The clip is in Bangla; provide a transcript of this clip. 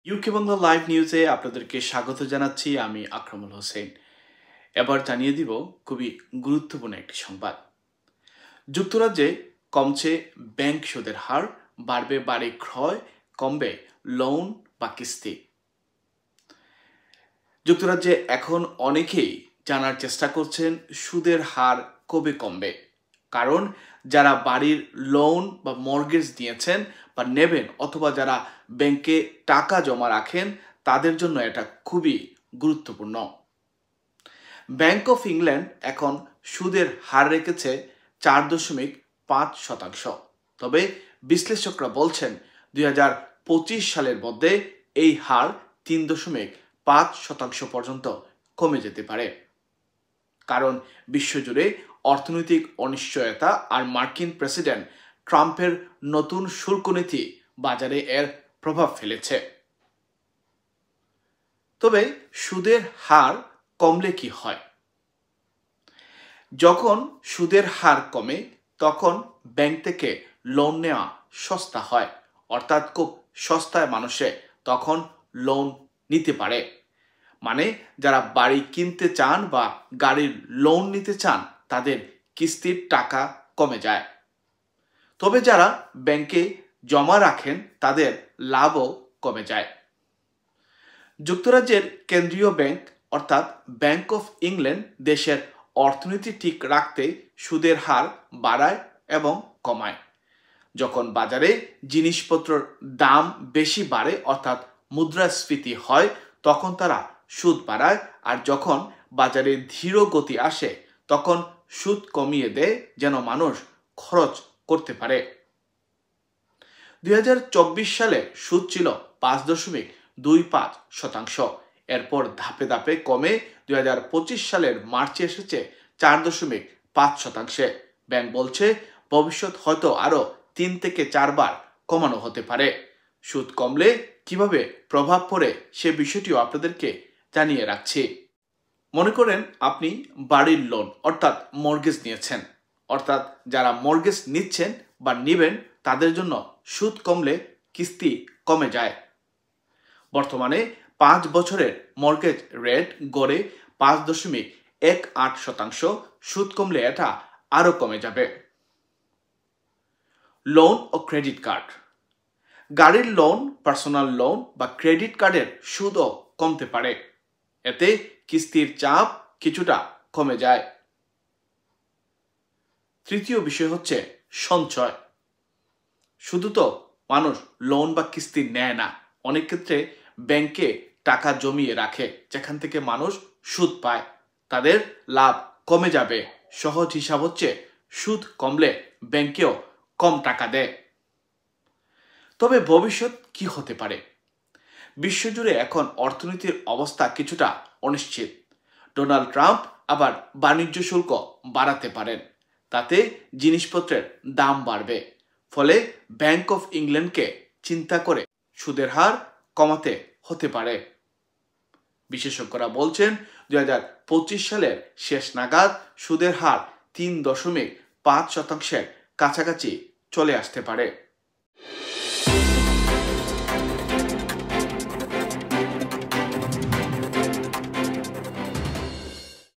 ইউকে বাংলা লাইভ নিউজে আপনাদেরকে স্বাগত জানাচ্ছি। আমি আকরামুল হোসেন। এবার জানিয়ে দিব খুবই গুরুত্বপূর্ণ একটি সংবাদ। যুক্তরাজ্যে কমছে ব্যাংক সুদের হার, বাড়বে বাড়ি ক্রয়, কমবে লোন বা কিস্তি। যুক্তরাজ্যে এখন অনেকেই জানার চেষ্টা করছেন সুদের হার কবে কমবে, কারণ যারা বাড়ির লোন বা মর্গেজ নিয়েছেন বা নেবেন অথবা যারা ব্যাংকে টাকা জমা রাখেন তাদের জন্য এটা খুবই গুরুত্বপূর্ণ। ব্যাংক অফ ইংল্যান্ড এখন সুদের হার রেখেছে 4.5%। তবে বিশ্লেষকরা বলছেন 2025 সালের মধ্যে এই হার 3.5% পর্যন্ত কমে যেতে পারে, কারণ বিশ্বজুড়ে অর্থনৈতিক অনিশ্চয়তা আর মার্কিন প্রেসিডেন্ট ট্রাম্পের নতুন শুল্ক নীতি বাজারে এর প্রভাব ফেলেছে। তবে সুদের হার কমলে কি হয়? যখন সুদের হার কমে তখন ব্যাংক থেকে লোন নেওয়া সস্তা হয়, অর্থাৎ খুব সস্তায় মানুষে তখন লোন নিতে পারে। মানে যারা বাড়ি কিনতে চান বা গাড়ির লোন নিতে চান তাদের কিস্তির টাকা কমে যায়। তবে যারা ব্যাংকে জমা রাখেন তাদের লাভও কমে যায়। যুক্তরাজ্যের কেন্দ্রীয় ব্যাংক অর্থাৎ ব্যাংক অফ ইংল্যান্ড দেশের অর্থনীতি ঠিক রাখতে সুদের হার বাড়ায় এবং কমায়। যখন বাজারে জিনিসপত্রের দাম বেশি বাড়ে অর্থাৎ মুদ্রাস্ফীতি হয় তখন তারা সুদ বাড়ায়, আর যখন বাজারে ধীর গতি আসে তখন সুদ কমিয়ে দেয় যেন মানুষ খরচ করতে পারে। 2024 সালে সুদ ছিল 5.25%। এরপর ধাপে ধাপে কমে 2025 সালের মার্চে এসেছে 4.5%। ব্যাংক বলছে ভবিষ্যৎ হয়তো আরো 3 থেকে 4 বার কমানো হতে পারে। সুদ কমলে কিভাবে প্রভাব পড়ে সে বিষয়টিও আপনাদেরকে জানিয়ে রাখছি। মনে করেন আপনি বাড়ির লোন অর্থাৎ মর্গেজ নিয়েছেন, অর্থাৎ যারা মর্গেজ নিচ্ছেন বা নেবেন তাদের জন্য সুদ কমলে কিস্তি কমে যায়। বর্তমানে 5 বছরের মর্গেজ রেট গড়ে 5.18%। সুদ কমলে এটা আরো কমে যাবে। লোন ও ক্রেডিট কার্ড, গাড়ির লোন, পার্সোনাল লোন বা ক্রেডিট কার্ডের সুদও কমতে পারে। এতে কিস্তির চাপ কিছুটা কমে যায়। তৃতীয় বিষয় হচ্ছে সঞ্চয়। শুধু তো মানুষ লোন বা কিস্তি নেয় না, অনেক ক্ষেত্রে ব্যাংকে টাকা জমিয়ে রাখে যেখান থেকে মানুষ সুদ পায়। তাদের লাভ কমে যাবে। সহজ হিসাব হচ্ছে সুদ কমলে ব্যাংকেও কম টাকা দেয়। তবে ভবিষ্যৎ কি হতে পারে? বিশ্বজুড়ে এখন অর্থনীতির অবস্থা কিছুটা অনিশ্চিত। ডোনাল্ড ট্রাম্প আবার বাণিজ্য শুল্ক বাড়াতে পারেন, তাতে জিনিসপত্রের দাম বাড়বে। ফলে ব্যাংক অফ ইংল্যান্ডকে চিন্তা করে সুদের হার কমাতে হতে পারে। বিশেষজ্ঞরা বলছেন 2025 সালের শেষ নাগাদ সুদের হার 3.5% কাছাকাছি চলে আসতে পারে।